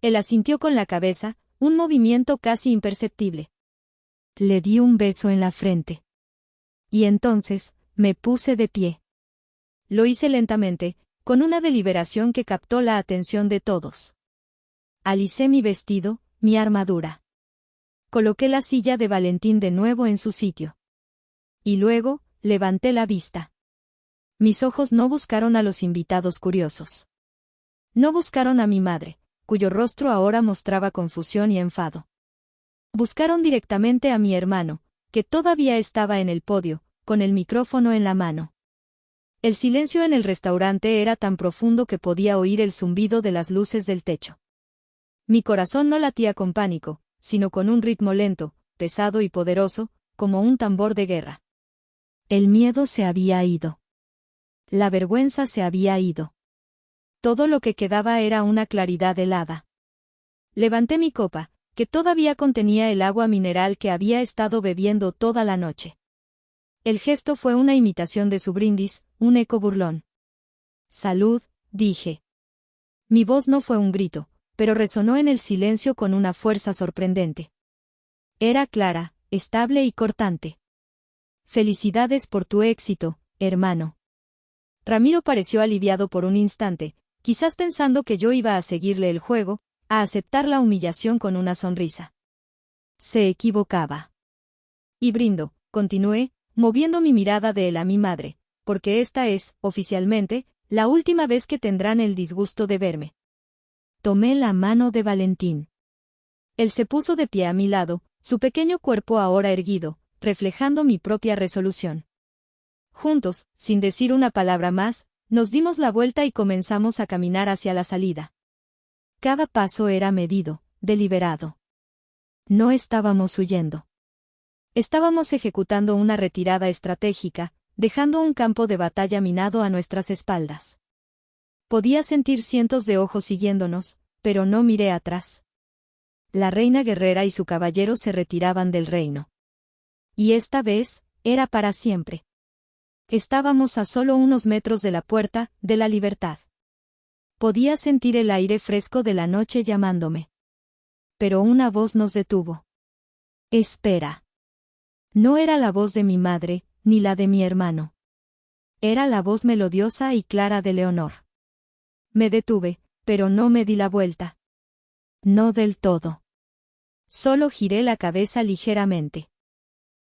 Él asintió con la cabeza, un movimiento casi imperceptible. Le di un beso en la frente. Y entonces, me puse de pie. Lo hice lentamente, con una deliberación que captó la atención de todos. Alicé mi vestido, mi armadura. Coloqué la silla de Valentín de nuevo en su sitio. Y luego, levanté la vista. Mis ojos no buscaron a los invitados curiosos. No buscaron a mi madre, cuyo rostro ahora mostraba confusión y enfado. Buscaron directamente a mi hermano, que todavía estaba en el podio, con el micrófono en la mano. El silencio en el restaurante era tan profundo que podía oír el zumbido de las luces del techo. Mi corazón no latía con pánico, sino con un ritmo lento, pesado y poderoso, como un tambor de guerra. El miedo se había ido. La vergüenza se había ido. Todo lo que quedaba era una claridad helada. Levanté mi copa, que todavía contenía el agua mineral que había estado bebiendo toda la noche. El gesto fue una imitación de su brindis, un eco burlón. Salud, dije. Mi voz no fue un grito, pero resonó en el silencio con una fuerza sorprendente. Era clara, estable y cortante. Felicidades por tu éxito, hermano. Ramiro pareció aliviado por un instante, quizás pensando que yo iba a seguirle el juego, a aceptar la humillación con una sonrisa. Se equivocaba. Y brindo, continué, moviendo mi mirada de él a mi madre, porque esta es, oficialmente, la última vez que tendrán el disgusto de verme. Tomé la mano de Valentín. Él se puso de pie a mi lado, su pequeño cuerpo ahora erguido, reflejando mi propia resolución. Juntos, sin decir una palabra más, nos dimos la vuelta y comenzamos a caminar hacia la salida. Cada paso era medido, deliberado. No estábamos huyendo. Estábamos ejecutando una retirada estratégica, dejando un campo de batalla minado a nuestras espaldas. Podía sentir cientos de ojos siguiéndonos, pero no miré atrás. La reina guerrera y su caballero se retiraban del reino. Y esta vez, era para siempre. Estábamos a solo unos metros de la puerta, de la libertad. Podía sentir el aire fresco de la noche llamándome. Pero una voz nos detuvo. Espera. No era la voz de mi madre, ni la de mi hermano. Era la voz melodiosa y clara de Leonor. Me detuve, pero no me di la vuelta. No del todo. Solo giré la cabeza ligeramente.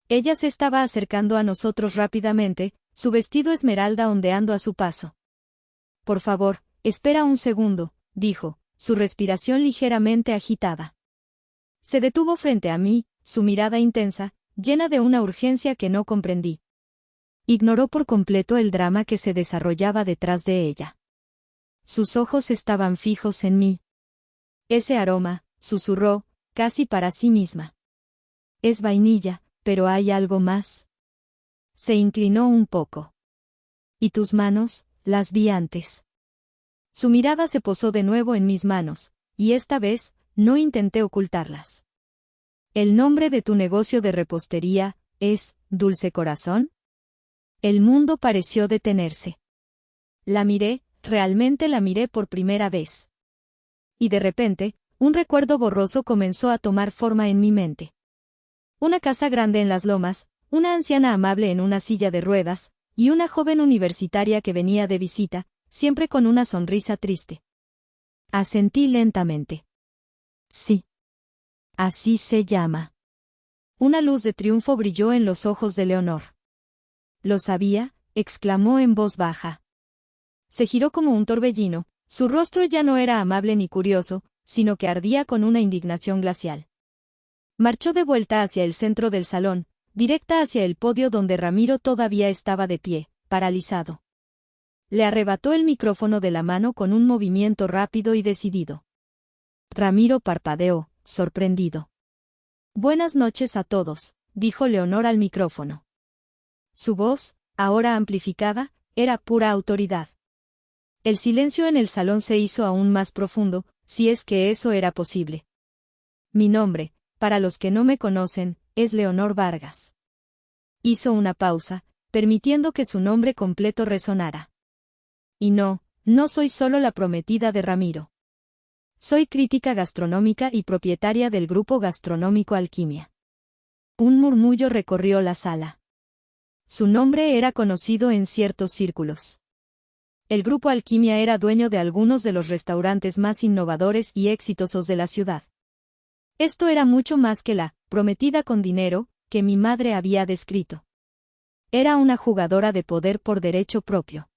Ella se estaba acercando a nosotros rápidamente, su vestido esmeralda ondeando a su paso. Por favor, espera un segundo, dijo, su respiración ligeramente agitada. Se detuvo frente a mí, su mirada intensa, llena de una urgencia que no comprendí. Ignoró por completo el drama que se desarrollaba detrás de ella. Sus ojos estaban fijos en mí. Ese aroma, susurró, casi para sí misma. Es vainilla, pero hay algo más. Se inclinó un poco. ¿Y tus manos? Las vi antes. Su mirada se posó de nuevo en mis manos, y esta vez, no intenté ocultarlas. ¿El nombre de tu negocio de repostería es Dulce Corazón? El mundo pareció detenerse. La miré, realmente la miré por primera vez. Y de repente, un recuerdo borroso comenzó a tomar forma en mi mente. Una casa grande en las lomas, una anciana amable en una silla de ruedas, y una joven universitaria que venía de visita, siempre con una sonrisa triste. Asentí lentamente. Sí. Así se llama. Una luz de triunfo brilló en los ojos de Leonor. Lo sabía, exclamó en voz baja. Se giró como un torbellino, su rostro ya no era amable ni curioso, sino que ardía con una indignación glacial. Marchó de vuelta hacia el centro del salón, directa hacia el podio donde Ramiro todavía estaba de pie, paralizado. Le arrebató el micrófono de la mano con un movimiento rápido y decidido. Ramiro parpadeó, sorprendido. Buenas noches a todos, dijo Leonor al micrófono. Su voz, ahora amplificada, era pura autoridad. El silencio en el salón se hizo aún más profundo, si es que eso era posible. Mi nombre, para los que no me conocen, es Leonor Vargas. Hizo una pausa, permitiendo que su nombre completo resonara. Y no soy solo la prometida de Ramiro. Soy crítica gastronómica y propietaria del grupo gastronómico Alquimia. Un murmullo recorrió la sala. Su nombre era conocido en ciertos círculos. El grupo Alquimia era dueño de algunos de los restaurantes más innovadores y exitosos de la ciudad. Esto era mucho más que la prometida con dinero que mi madre había descrito. Era una jugadora de poder por derecho propio.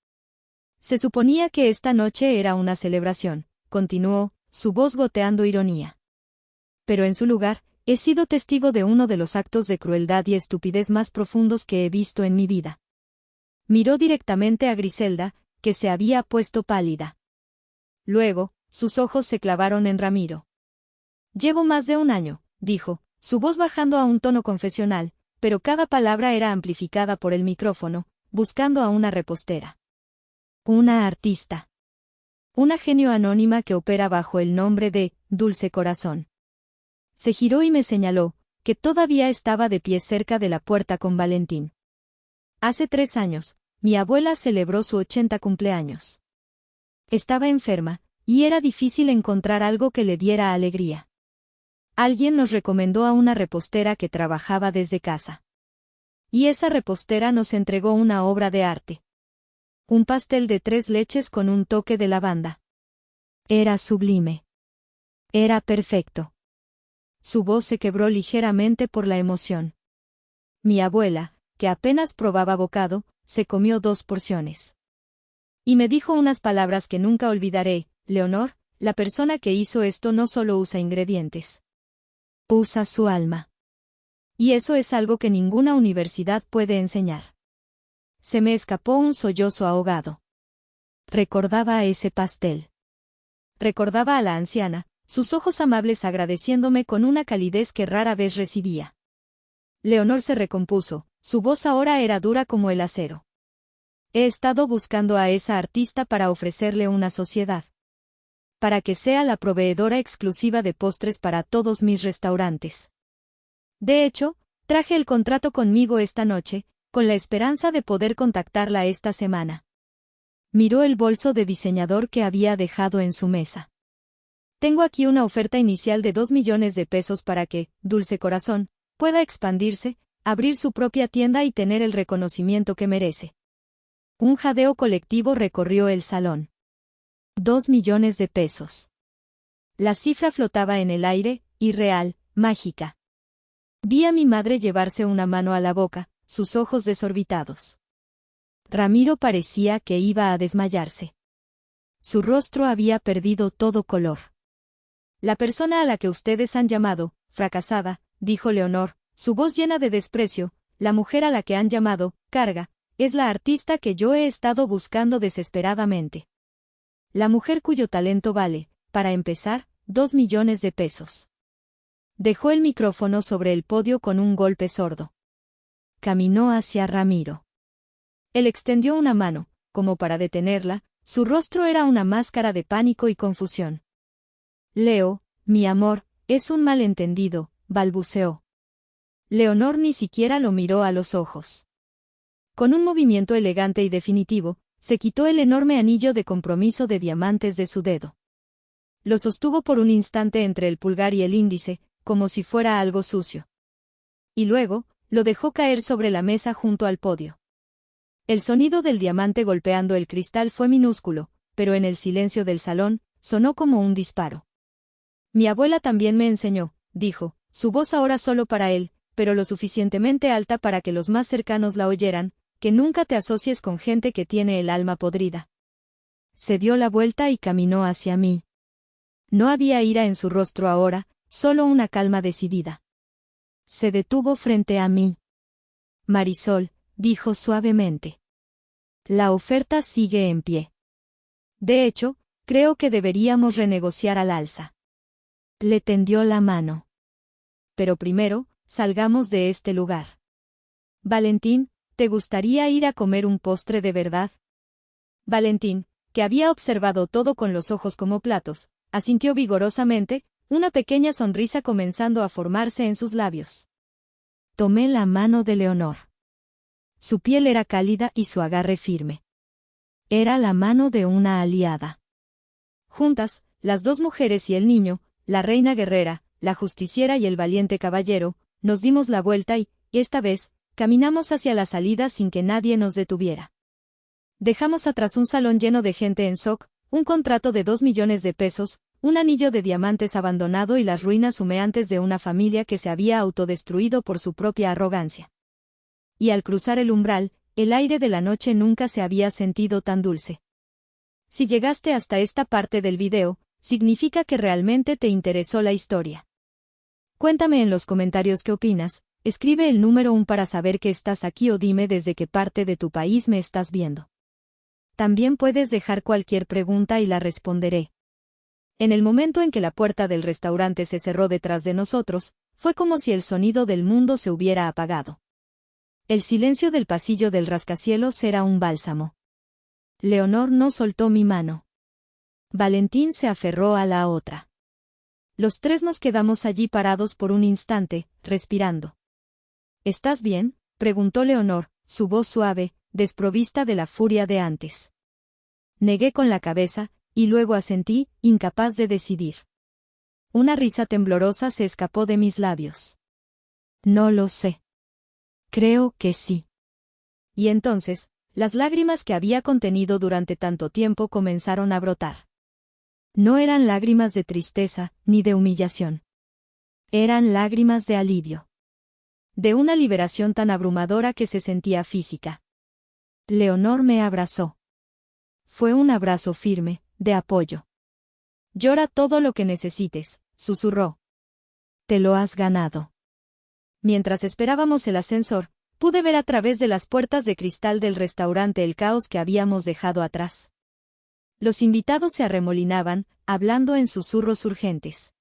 Se suponía que esta noche era una celebración, continuó, su voz goteando ironía. Pero en su lugar, he sido testigo de uno de los actos de crueldad y estupidez más profundos que he visto en mi vida. Miró directamente a Griselda, que se había puesto pálida. Luego, sus ojos se clavaron en Ramiro. Llevo más de un año, dijo, su voz bajando a un tono confesional, pero cada palabra era amplificada por el micrófono, buscando a una repostera. Una artista. Una genio anónima que opera bajo el nombre de Dulce Corazón. Se giró y me señaló, que todavía estaba de pie cerca de la puerta con Valentín. Hace 3 años, mi abuela celebró su 80 cumpleaños. Estaba enferma, y era difícil encontrar algo que le diera alegría. Alguien nos recomendó a una repostera que trabajaba desde casa. Y esa repostera nos entregó una obra de arte. Un pastel de 3 leches con un toque de lavanda. Era sublime. Era perfecto. Su voz se quebró ligeramente por la emoción. Mi abuela, que apenas probaba bocado, se comió 2 porciones. Y me dijo unas palabras que nunca olvidaré: Leonor, la persona que hizo esto no solo usa ingredientes. Usa su alma. Y eso es algo que ninguna universidad puede enseñar. Se me escapó un sollozo ahogado. Recordaba a ese pastel. Recordaba a la anciana, sus ojos amables agradeciéndome con una calidez que rara vez recibía. Leonor se recompuso, su voz ahora era dura como el acero. He estado buscando a esa artista para ofrecerle una sociedad. Para que sea la proveedora exclusiva de postres para todos mis restaurantes. De hecho, traje el contrato conmigo esta noche, con la esperanza de poder contactarla esta semana. Miró el bolso de diseñador que había dejado en su mesa. Tengo aquí una oferta inicial de 2 millones de pesos para que, Dulce Corazón, pueda expandirse, abrir su propia tienda y tener el reconocimiento que merece. Un jadeo colectivo recorrió el salón. 2 millones de pesos. La cifra flotaba en el aire, irreal, mágica. Vi a mi madre llevarse una mano a la boca, sus ojos desorbitados. Ramiro parecía que iba a desmayarse. Su rostro había perdido todo color. La persona a la que ustedes han llamado, fracasada, dijo Leonor, su voz llena de desprecio, la mujer a la que han llamado, carga, es la artista que yo he estado buscando desesperadamente. La mujer cuyo talento vale, para empezar, 2 millones de pesos. Dejó el micrófono sobre el podio con un golpe sordo. Caminó hacia Ramiro. Él extendió una mano, como para detenerla, su rostro era una máscara de pánico y confusión. Leo, mi amor, es un malentendido, balbuceó. Leonor ni siquiera lo miró a los ojos. Con un movimiento elegante y definitivo, se quitó el enorme anillo de compromiso de diamantes de su dedo. Lo sostuvo por un instante entre el pulgar y el índice, como si fuera algo sucio. Y luego, lo dejó caer sobre la mesa junto al podio. El sonido del diamante golpeando el cristal fue minúsculo, pero en el silencio del salón, sonó como un disparo. Mi abuela también me enseñó, dijo, su voz ahora solo para él, pero lo suficientemente alta para que los más cercanos la oyeran, que nunca te asocies con gente que tiene el alma podrida. Se dio la vuelta y caminó hacia mí. No había ira en su rostro ahora, solo una calma decidida. Se detuvo frente a mí. Marisol, dijo suavemente. La oferta sigue en pie. De hecho, creo que deberíamos renegociar al alza. Le tendió la mano. Pero primero, salgamos de este lugar. Valentín, ¿te gustaría ir a comer un postre de verdad? Valentín, que había observado todo con los ojos como platos, asintió vigorosamente, una pequeña sonrisa comenzando a formarse en sus labios. Tomé la mano de Leonor. Su piel era cálida y su agarre firme. Era la mano de una aliada. Juntas, las dos mujeres y el niño, la reina guerrera, la justiciera y el valiente caballero, nos dimos la vuelta y, esta vez, caminamos hacia la salida sin que nadie nos detuviera. Dejamos atrás un salón lleno de gente en shock, un contrato de 2 millones de pesos, un anillo de diamantes abandonado y las ruinas humeantes de una familia que se había autodestruido por su propia arrogancia. Y al cruzar el umbral, el aire de la noche nunca se había sentido tan dulce. Si llegaste hasta esta parte del video, significa que realmente te interesó la historia. Cuéntame en los comentarios qué opinas, escribe el número 1 para saber que estás aquí o dime desde qué parte de tu país me estás viendo. También puedes dejar cualquier pregunta y la responderé. En el momento en que la puerta del restaurante se cerró detrás de nosotros, fue como si el sonido del mundo se hubiera apagado. El silencio del pasillo del rascacielos era un bálsamo. Leonor no soltó mi mano. Valentín se aferró a la otra. Los tres nos quedamos allí parados por un instante, respirando. ¿Estás bien?, preguntó Leonor, su voz suave, desprovista de la furia de antes. Negué con la cabeza, y luego asentí, incapaz de decidir. Una risa temblorosa se escapó de mis labios. No lo sé. Creo que sí. Y entonces, las lágrimas que había contenido durante tanto tiempo comenzaron a brotar. No eran lágrimas de tristeza, ni de humillación. Eran lágrimas de alivio. De una liberación tan abrumadora que se sentía física. Leonor me abrazó. Fue un abrazo firme, de apoyo. Llora todo lo que necesites, susurró. Te lo has ganado. Mientras esperábamos el ascensor, pude ver a través de las puertas de cristal del restaurante el caos que habíamos dejado atrás. Los invitados se arremolinaban, hablando en susurros urgentes.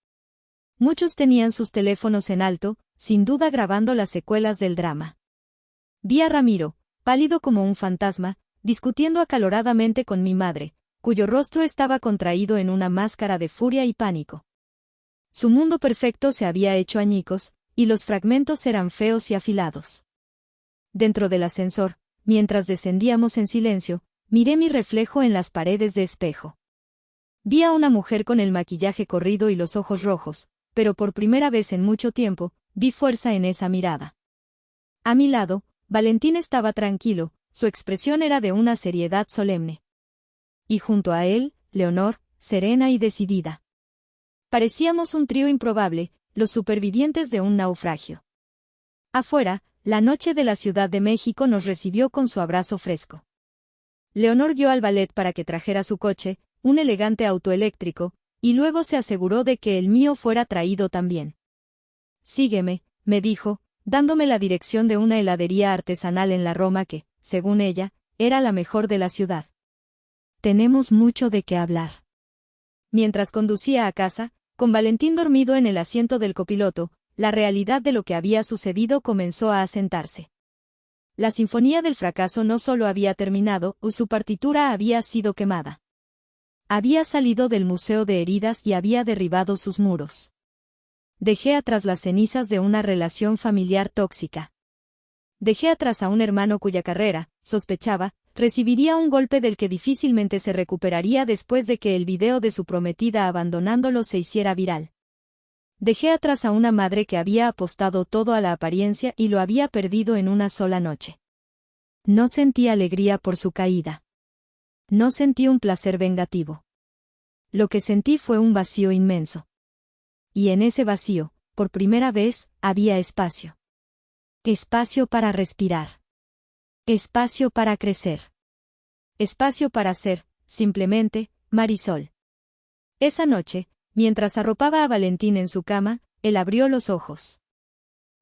Muchos tenían sus teléfonos en alto, sin duda grabando las secuelas del drama. Vi a Ramiro, pálido como un fantasma, discutiendo acaloradamente con mi madre, cuyo rostro estaba contraído en una máscara de furia y pánico. Su mundo perfecto se había hecho añicos, y los fragmentos eran feos y afilados. Dentro del ascensor, mientras descendíamos en silencio, miré mi reflejo en las paredes de espejo. Vi a una mujer con el maquillaje corrido y los ojos rojos, pero por primera vez en mucho tiempo, vi fuerza en esa mirada. A mi lado, Valentín estaba tranquilo, su expresión era de una seriedad solemne. Y junto a él, Leonor, serena y decidida. Parecíamos un trío improbable, los supervivientes de un naufragio. Afuera, la noche de la Ciudad de México nos recibió con su abrazo fresco. Leonor guió al valet para que trajera su coche, un elegante auto eléctrico, y luego se aseguró de que el mío fuera traído también. Sígueme, me dijo, dándome la dirección de una heladería artesanal en la Roma que, según ella, era la mejor de la ciudad. Tenemos mucho de qué hablar. Mientras conducía a casa, con Valentín dormido en el asiento del copiloto, la realidad de lo que había sucedido comenzó a asentarse. La sinfonía del fracaso no solo había terminado, su partitura había sido quemada. Había salido del Museo de Heridas y había derribado sus muros. Dejé atrás las cenizas de una relación familiar tóxica. Dejé atrás a un hermano cuya carrera, sospechaba, recibiría un golpe del que difícilmente se recuperaría después de que el video de su prometida abandonándolo se hiciera viral. Dejé atrás a una madre que había apostado todo a la apariencia y lo había perdido en una sola noche. No sentí alegría por su caída. No sentí un placer vengativo. Lo que sentí fue un vacío inmenso. Y en ese vacío, por primera vez, había espacio. Espacio para respirar. Espacio para crecer. Espacio para ser, simplemente, Marisol. Esa noche, mientras arropaba a Valentín en su cama, él abrió los ojos.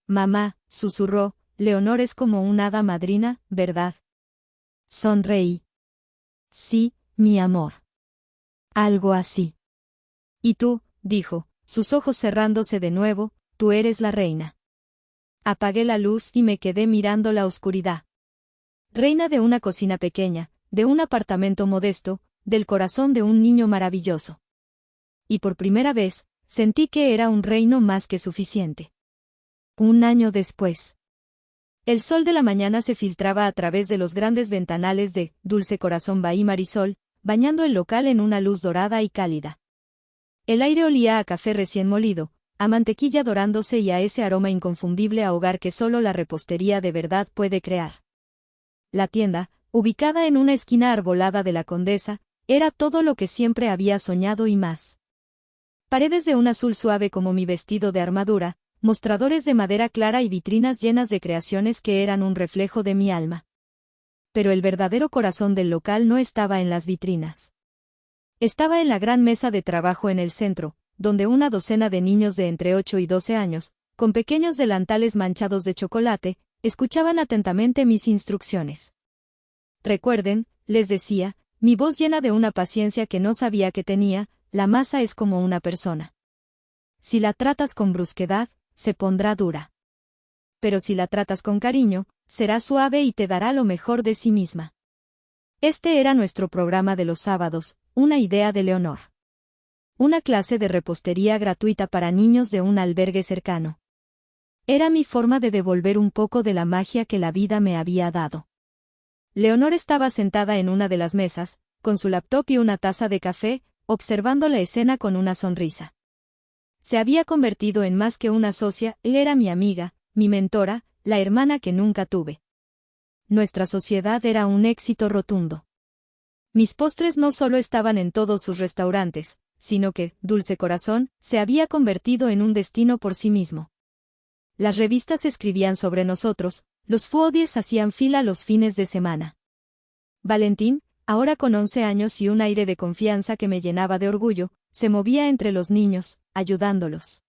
Mamá, susurró, Leonor es como una hada madrina, ¿verdad? Sonreí. Sí, mi amor. Algo así. Y tú, dijo, sus ojos cerrándose de nuevo, tú eres la reina. Apagué la luz y me quedé mirando la oscuridad. Reina de una cocina pequeña, de un apartamento modesto, del corazón de un niño maravilloso. Y por primera vez, sentí que era un reino más que suficiente. Un año después. El sol de la mañana se filtraba a través de los grandes ventanales de Dulce Corazón Bahí Marisol, bañando el local en una luz dorada y cálida. El aire olía a café recién molido, a mantequilla dorándose y a ese aroma inconfundible a hogar que solo la repostería de verdad puede crear. La tienda, ubicada en una esquina arbolada de la Condesa, era todo lo que siempre había soñado y más. Paredes de un azul suave como mi vestido de armadura, mostradores de madera clara y vitrinas llenas de creaciones que eran un reflejo de mi alma. Pero el verdadero corazón del local no estaba en las vitrinas. Estaba en la gran mesa de trabajo en el centro, donde una docena de niños de entre 8 y 12 años, con pequeños delantales manchados de chocolate, escuchaban atentamente mis instrucciones. Recuerden, les decía, mi voz llena de una paciencia que no sabía que tenía, la masa es como una persona. Si la tratas con brusquedad, se pondrá dura. Pero si la tratas con cariño, será suave y te dará lo mejor de sí misma. Este era nuestro programa de los sábados, una idea de Leonor. Una clase de repostería gratuita para niños de un albergue cercano. Era mi forma de devolver un poco de la magia que la vida me había dado. Leonor estaba sentada en una de las mesas, con su laptop y una taza de café, observando la escena con una sonrisa. Se había convertido en más que una socia, era mi amiga, mi mentora, la hermana que nunca tuve. Nuestra sociedad era un éxito rotundo. Mis postres no solo estaban en todos sus restaurantes, sino que, Dulce Corazón, se había convertido en un destino por sí mismo. Las revistas escribían sobre nosotros, los foodies hacían fila los fines de semana. Valentín, ahora con 11 años y un aire de confianza que me llenaba de orgullo, se movía entre los niños, ayudándolos.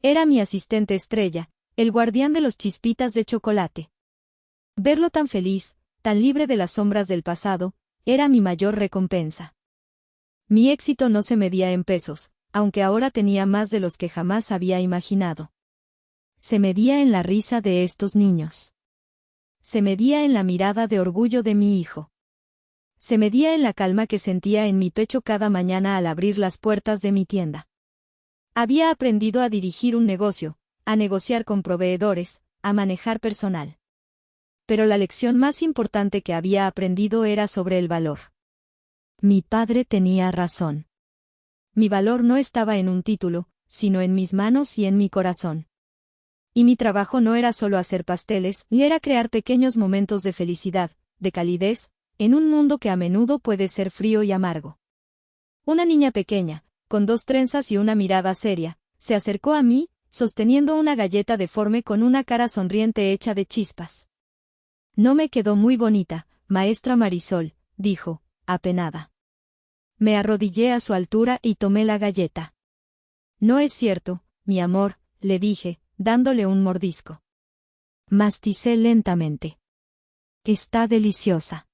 Era mi asistente estrella, el guardián de los chispitas de chocolate. Verlo tan feliz, tan libre de las sombras del pasado, era mi mayor recompensa. Mi éxito no se medía en pesos, aunque ahora tenía más de los que jamás había imaginado. Se medía en la risa de estos niños. Se medía en la mirada de orgullo de mi hijo. Se medía en la calma que sentía en mi pecho cada mañana al abrir las puertas de mi tienda. Había aprendido a dirigir un negocio, a negociar con proveedores, a manejar personal. Pero la lección más importante que había aprendido era sobre el valor. Mi padre tenía razón. Mi valor no estaba en un título, sino en mis manos y en mi corazón. Y mi trabajo no era solo hacer pasteles, ni era crear pequeños momentos de felicidad, de calidez, en un mundo que a menudo puede ser frío y amargo. Una niña pequeña, con 2 trenzas y una mirada seria, se acercó a mí, sosteniendo una galleta deforme con una cara sonriente hecha de chispas. No me quedó muy bonita, maestra Marisol, dijo, apenada. Me arrodillé a su altura y tomé la galleta. No es cierto, mi amor, le dije, dándole un mordisco. Masticé lentamente. Está deliciosa.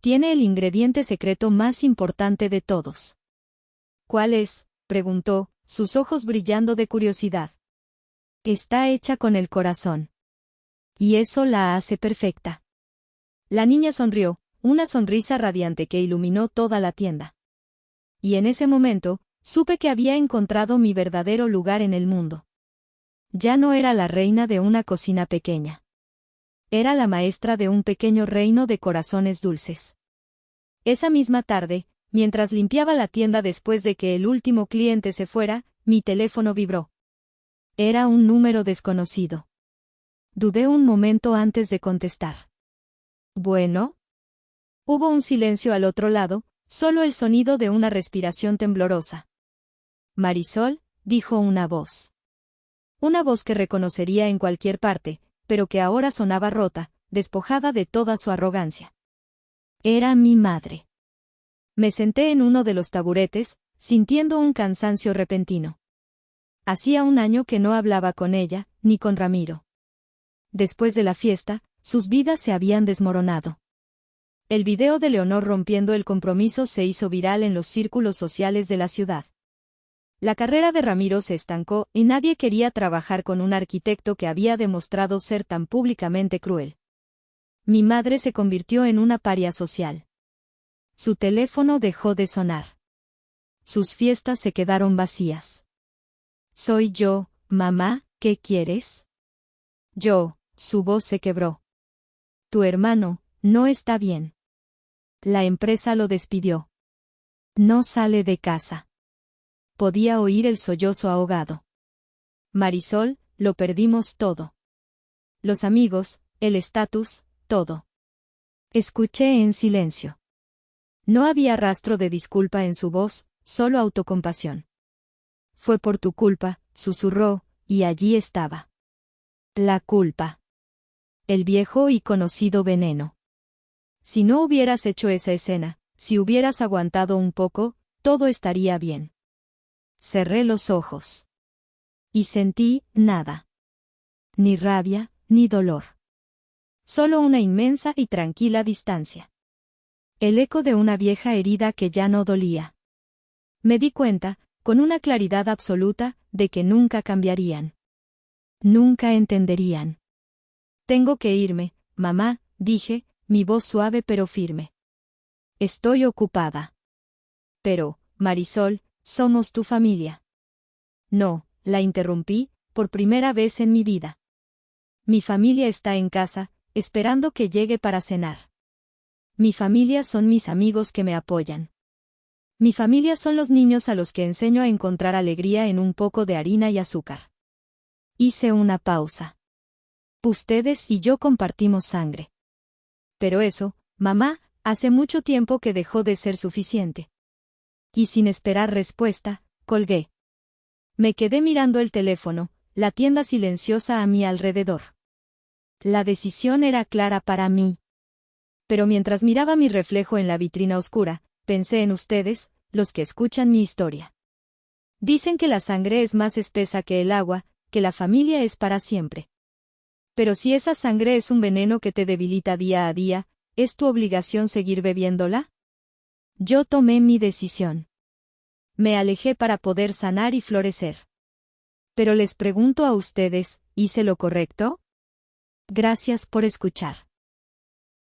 Tiene el ingrediente secreto más importante de todos. ¿Cuál es?, preguntó, sus ojos brillando de curiosidad. Está hecha con el corazón. Y eso la hace perfecta. La niña sonrió, una sonrisa radiante que iluminó toda la tienda. Y en ese momento, supe que había encontrado mi verdadero lugar en el mundo. Ya no era la reina de una cocina pequeña. Era la maestra de un pequeño reino de corazones dulces. Esa misma tarde, mientras limpiaba la tienda después de que el último cliente se fuera, mi teléfono vibró. Era un número desconocido. Dudé un momento antes de contestar. ¿Bueno? Hubo un silencio al otro lado, solo el sonido de una respiración temblorosa. Marisol, dijo una voz. Una voz que reconocería en cualquier parte, pero que ahora sonaba rota, despojada de toda su arrogancia. Era mi madre. Me senté en uno de los taburetes, sintiendo un cansancio repentino. Hacía un año que no hablaba con ella, ni con Ramiro. Después de la fiesta, sus vidas se habían desmoronado. El video de Leonor rompiendo el compromiso se hizo viral en los círculos sociales de la ciudad. La carrera de Ramiro se estancó y nadie quería trabajar con un arquitecto que había demostrado ser tan públicamente cruel. Mi madre se convirtió en una paria social. Su teléfono dejó de sonar. Sus fiestas se quedaron vacías. ¿Soy yo, mamá? ¿Qué quieres? Su voz se quebró. Tu hermano, no está bien. La empresa lo despidió. No sale de casa. Podía oír el sollozo ahogado. Marisol, lo perdimos todo. Los amigos, el estatus, todo. Escuché en silencio. No había rastro de disculpa en su voz, solo autocompasión. Fue por tu culpa, susurró, y allí estaba. La culpa. El viejo y conocido veneno. Si no hubieras hecho esa escena, si hubieras aguantado un poco, todo estaría bien. Cerré los ojos. Y sentí nada. Ni rabia, ni dolor. Solo una inmensa y tranquila distancia. El eco de una vieja herida que ya no dolía. Me di cuenta, con una claridad absoluta, de que nunca cambiarían. Nunca entenderían. Tengo que irme, mamá, dije, mi voz suave pero firme. Estoy ocupada. Pero, Marisol, somos tu familia. No, la interrumpí, por primera vez en mi vida. Mi familia está en casa, esperando que llegue para cenar. Mi familia son mis amigos que me apoyan. Mi familia son los niños a los que enseño a encontrar alegría en un poco de harina y azúcar. Hice una pausa. Ustedes y yo compartimos sangre. Pero eso, mamá, hace mucho tiempo que dejó de ser suficiente. Y sin esperar respuesta, colgué. Me quedé mirando el teléfono, la tienda silenciosa a mi alrededor. La decisión era clara para mí. Pero mientras miraba mi reflejo en la vitrina oscura, pensé en ustedes, los que escuchan mi historia. Dicen que la sangre es más espesa que el agua, que la familia es para siempre. Pero si esa sangre es un veneno que te debilita día a día, ¿es tu obligación seguir bebiéndola? Yo tomé mi decisión. Me alejé para poder sanar y florecer. Pero les pregunto a ustedes, ¿hice lo correcto? Gracias por escuchar.